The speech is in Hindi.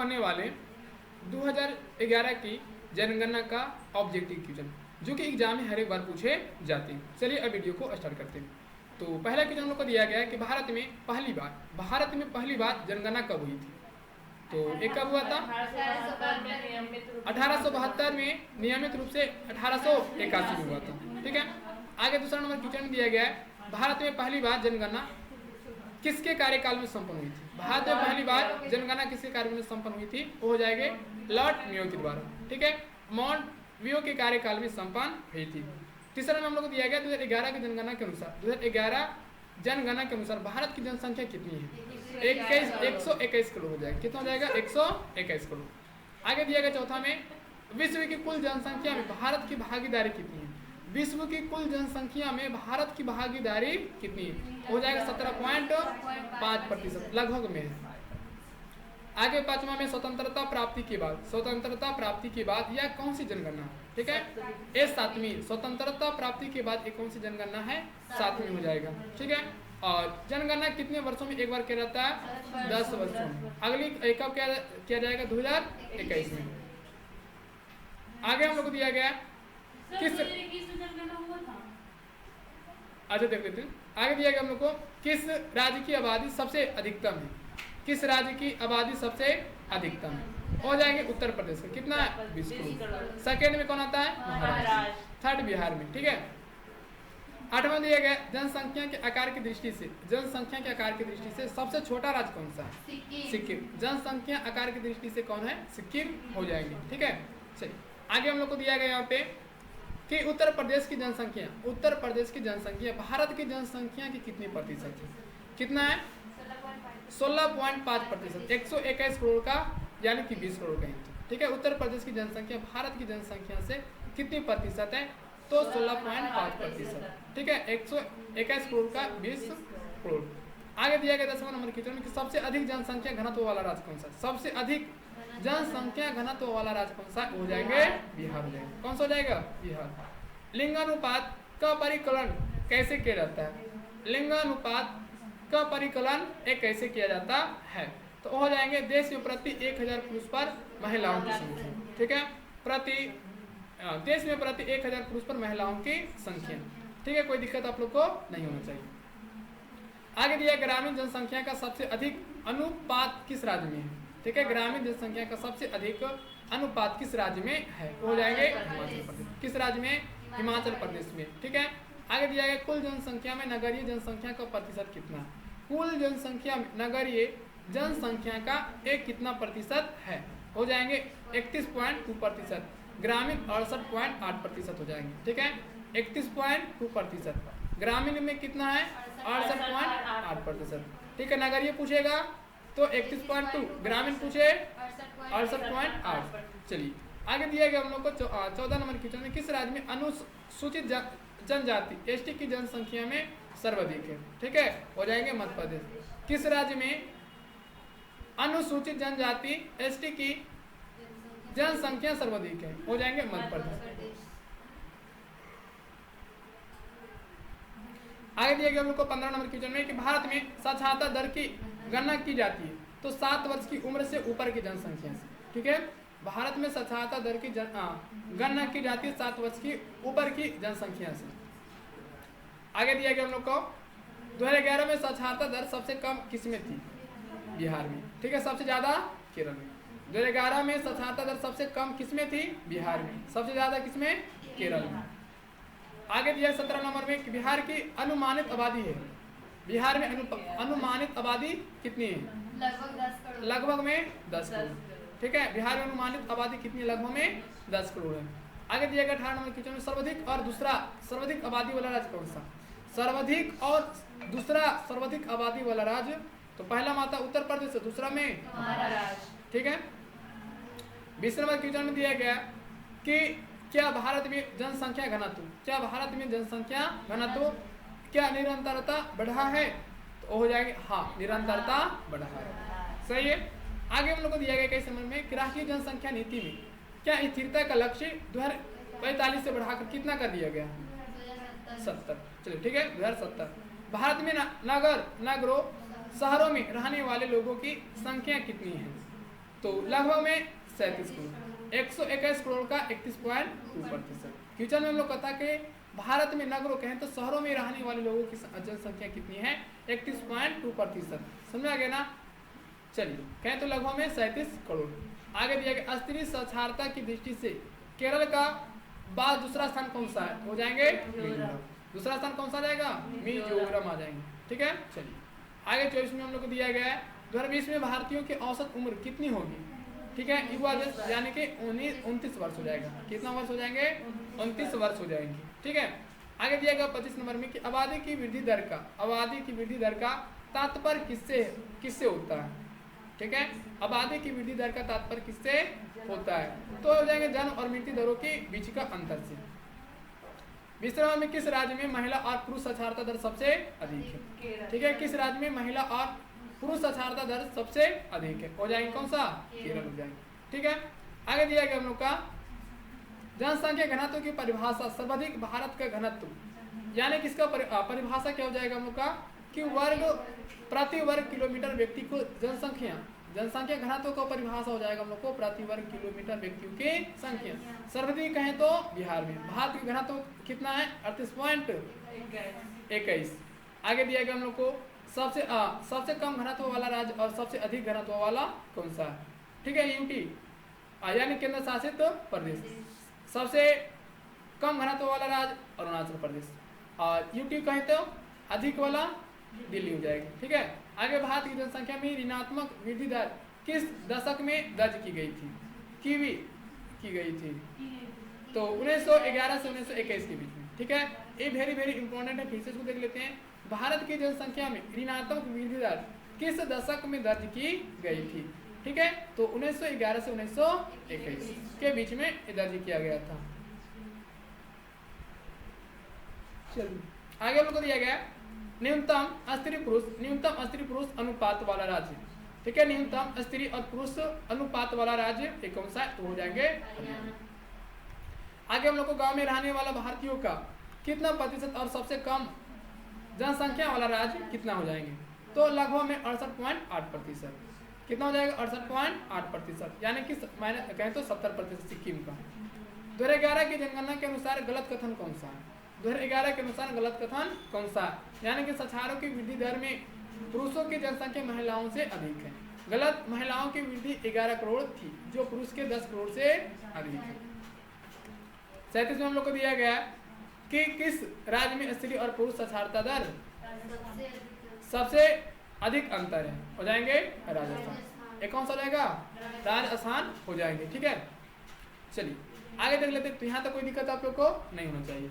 पढ़ने वाले 2011 की जनगणना का ऑब्जेक्टिव क्वेश्चन जो कि एग्जाम में हर एक बार पूछे जाते हैं। चलिए अब वीडियो को स्टार्ट करते हैं। तो पहला क्वेश्चन हम लोग को दिया गया है कि भारत में पहली बार जनगणना कब हुई थी। तो एक कब हुआ था 1872 में नियमित रूप से 1881 में हुआ था। ठीक है, आगे दूसरा नंबर क्वेश्चन दिया गया है भारत में पहली बार जनगणना किसके कार्यकाल में संपन्न हुई थी। भारत में पहली बार जनगणना किसके कार्यकाल में संपन्न हुई थी, वो हो जाएंगे लॉर्ड मेयो के द्वारा। ठीक है, माउंट वियो के कार्यकाल में संपन्न हुई थी। तीसरा में हम लोग को दिया गया 2011 की जनगणना के अनुसार 2011 जनगणना के अनुसार भारत की जनसंख्या कितनी है, 121 करोड़ हो जाएगा। कितना हो जाएगा, 121 करोड़। आगे दिया गया चौथा में विश्व की कुल जनसंख्या में भारत की भागीदारी कितनी है। विश्व की कुल जनसंख्या में भारत की भागीदारी कितनी है, हो जाएगा 17.5% लगभग में है। आगे पांचवा में स्वतंत्रता प्राप्ति के बाद यह कौन सी जनगणना। ठीक है, ये सातवीं स्वतंत्रता प्राप्ति के बाद एक कौन सी जनगणना है, सातवीं हो जाएगा। ठीक है, और जनगणना कितने वर्षों में एक बार किया जाता है, 10 वर्षों में। अगली कब किया जाएगा, 2021 में। आगे हम लोग को दिया गया किस, अच्छा देख लेते हैं। आगे दिया गया हम लोग को किस राज्य की आबादी सबसे अधिकतम है, किस राज्य की आबादी सबसे अधिकतम है, हो जाएंगे उत्तर प्रदेश का। कितना है, 20 करोड़। सेकेंड में कौन आता है, महाराष्ट्र। थर्ड बिहार में। ठीक है, आठवां दिया गया जनसंख्या के आकार की दृष्टि से सबसे छोटा राज्य कौन सा है, सिक्किम। जनसंख्या आकार की दृष्टि से कौन है, सिक्किम हो जाएंगे। ठीक है, चलिए आगे हम लोग को दिया गया यहाँ पे कि उत्तर प्रदेश की जनसंख्या भारत की जनसंख्या की कितनी प्रतिशत है, कितना है, 16.5%। 121 करोड़ का यानी कि 20 करोड़ का हिस्सा। ठीक है, उत्तर प्रदेश की जनसंख्या भारत की जनसंख्या से कितनी प्रतिशत है, तो 16.5%। ठीक है, 121 करोड़ का 20 करोड़। आगे दिया गया 10वां नंबर क्वेश्चन में कि सबसे अधिक जनसंख्या घनत्व वाला राज्य कौन सा, सबसे अधिक जनसंख्या घनत्व वाला राज्य कौन सा, हो जाएंगे बिहार हो जाएगा। कौन सा हो जाएगा, बिहार। लिंगानुपात का परिकलन कैसे किया जाता है, लिंगानुपात का परिकलन एक कैसे किया जाता है, तो हो जाएंगे देश में प्रति 1000 पुरुष पर महिलाओं की संख्या। ठीक है, देश में प्रति 1000 पुरुष पर महिलाओं की संख्या। ठीक है, कोई दिक्कत आप लोग को नहीं होना चाहिए। आगे दिया ग्रामीण जनसंख्या का सबसे अधिक अनुपात किस राज्य में है। ठीक है, ग्रामीण जनसंख्या का सबसे अधिक अनुपात किस राज्य में है, हो जाएंगे हिमाचल प्रदेश। किस राज्य में, हिमाचल प्रदेश में। ठीक है, आगे दिया गया कुल जनसंख्या में नगरीय जनसंख्या का प्रतिशत कितना, कुल जनसंख्या में नगरीय जनसंख्या का एक कितना प्रतिशत है, हो जाएंगे 31.2%। ग्रामीण 68.8% हो जाएंगे। ठीक है, 31.2%। ग्रामीण में कितना है, 68.8%। ठीक है, नगरीय पूछेगा तो 31.2, ग्रामीण पूछे 68.8। चलिए आगे दिया गया हम लोग को 14 नंबर क्वेश्चन में किस राज्य में अनुसूचित जनजाति एसटी की जनसंख्या में सर्वाधिक है। ठीक है, हो जाएंगे मध्य प्रदेश। किस राज्य में अनुसूचित जनजाति एसटी की जनसंख्या सर्वाधिक है, हो जाएंगे मध्य प्रदेश। आगे दिया गया हम लोग को 15 नंबर क्वेश्चन में कि भारत में साक्षरता दर की गणना की जाती है तो 7 वर्ष की उम्र से ऊपर की जनसंख्या से। ठीक है, भारत में साक्षरता दर की गणना की जाती है 7 वर्ष की ऊपर की जनसंख्या से। आगे दिया गया हम लोग को 2011 में साक्षरता दर सबसे कम किसमें थी, बिहार में। ठीक है, सबसे ज्यादा केरल में। 2011 में साक्षरता दर सबसे कम किसमें थी, बिहार में। सबसे ज्यादा किसमें, केरल में। आगे दिया 17 नंबर में कि बिहार की अनुमानित आबादी है, बिहार में अनुमानित आबादी कितनी है, लगभग में 10 करोड़। ठीक है, बिहार में अनुमानित आबादी कितनी, लगभग में 10 करोड़ है। आगे दिया गया 18 नंबर क्वेश्चन में सर्वाधिक और दूसरा सर्वाधिक आबादी वाला राज्य कौन सा, सर्वाधिक और दूसरा सर्वाधिक आबादी वाला राज्य, तो पहला माता उत्तर प्रदेश, दूसरा में महाराष्ट्र। ठीक है, 20 नंबर क्वेश्चन में दिया गया कि क्या भारत में जनसंख्या घनत्व क्या निरंतरता बढ़ा है, तो हो जाएगा हाँ, निरंतरता बढ़ा है। सही है। आगे हम लोग को दिया गया कई समय में कि राष्ट्रीय जनसंख्या नीति में क्या स्थिरता का लक्ष्य 2045 से बढ़ाकर कितना कर दिया गया, 70। चलिए ठीक है, 2070। भारत में नगरों शहरों में रहने वाले लोगों की संख्या कितनी है, तो लगभग में 37 करोड़। 121 करोड़ का 31.2%। फ्यूचर में हम लोग कहता कि भारत में नगरों कहें तो शहरों में रहने वाले लोगों की जनसंख्या कितनी है, 31.2%। समझ आ गया ना। चलिए कहें तो लगभग में 37 करोड़। आगे दिया गया स्त्री साक्षरता की दृष्टि से केरल का बाद दूसरा स्थान कौन सा है, हो जाएंगे मिजोरम। दूसरा स्थान कौन सा जाएगा, मिजोरम आ जाएंगे। ठीक है, चलिए आगे 24 में हम लोग को दिया गया है 2020 में भारतीयों की औसत उम्र कितनी होगी। ठीक है, युवा यानी कि 29 वर्ष हो जाएगा। कितना वर्ष हो जाएंगे, 29 वर्ष हो जाएंगे। ठीक है, आगे दिया गया 25 नंबर में कि आबादी की वृद्धि दर का तात्पर्य किससे होता है। ठीक है, आबादी की वृद्धि दर का तात्पर्य किससे होता है, तो हो जाएंगे जन्म और मृत्यु दरों के बीच का अंतर से। 20 नंबर में किस राज्य में महिला और पुरुष साक्षरता दर सबसे अधिक है। ठीक है, किस राज्य में महिला और पुरुष साक्षरता दर सबसे अधिक है, हो जाएंगे कौन सा, केरल हो जाएंगे। ठीक है, आगे दिया गया हम लोग का जनसंख्या घनत्व की परिभाषा। सर्वाधिक भारत का घनत्व यानी किसका परिभाषा क्या हो जाएगा हम लोग का, कि प्रति वर्ग किलोमीटर व्यक्ति को जनसंख्या घनत्व का परिभाषा हो जाएगा हम लोग को प्रति वर्ग किलोमीटर व्यक्तियों की संख्या। सर्वाधिक कहें तो बिहार में, भारत की घनत्व कितना है, 38.21। आगे दिया गया हम लोग को सबसे कम घनत्व वाला राज्य और सबसे अधिक घनत्व वाला कौन सा है। ठीक है, यूटी यानी केंद्र शासित प्रदेश। सबसे कम घनत्व वाला राज्य अरुणाचल प्रदेश, और यूटी कहें तो अधिक वाला दिल्ली हो जाएगी। ठीक है, आगे भारत की जनसंख्या में ऋणात्मक वृद्धि दर किस दशक में दर्ज की गई थी, तो 1911 से 1921 के बीच में। ठीक है, ये वेरी इंपॉर्टेंट है, फिर से इसको देख लेते हैं। भारत की जनसंख्या में ऋणात्मक वृद्धि दर किस दशक में दर्ज की गई थी। ठीक है, तो 1911 से 1921 के बीच में दर्ज किया गया था। चलिए आगे हम लोग को दिया गया न्यूनतम स्त्री पुरुष अनुपात वाला राज्य। ठीक है, न्यूनतम स्त्री और पुरुष अनुपात वाला राज्य एक कौन सा, तो हो जाएंगे। आगे हम लोग को गांव में रहने वाला भारतीयों का कितना प्रतिशत और सबसे कम जनसंख्या वाला राज्य कितना हो जाएंगे, तो लगभग में 68.8%। कितना हो जाएगा, 68.8%, यानी कि मैंने कहें तो 70% सिक्किम का। 2011 की जनगणना के अनुसार गलत कथन कौन सा है, 2011 के अनुसार गलत कथन कौन सा, यानी कि साक्षरता की वृद्धि दर में पुरुषों की जनसंख्या महिलाओं से अधिक है। गलत, महिलाओं की वृद्धि 11 करोड़ थी जो पुरुष के 10 करोड़ से अधिक है। 37 में हम लोग को दिया गया कि किस राज्य में स्त्री और पुरुष साक्षरता दर सबसे अधिक अंतर है, हो जाएंगे राजस्थान। एक कौन सा हो जाएगा, राजस्थान हो जाएंगे। ठीक है, चलिए आगे देख लेते हैं। तो यहाँ तक कोई दिक्कत आप लोग को नहीं होना चाहिए।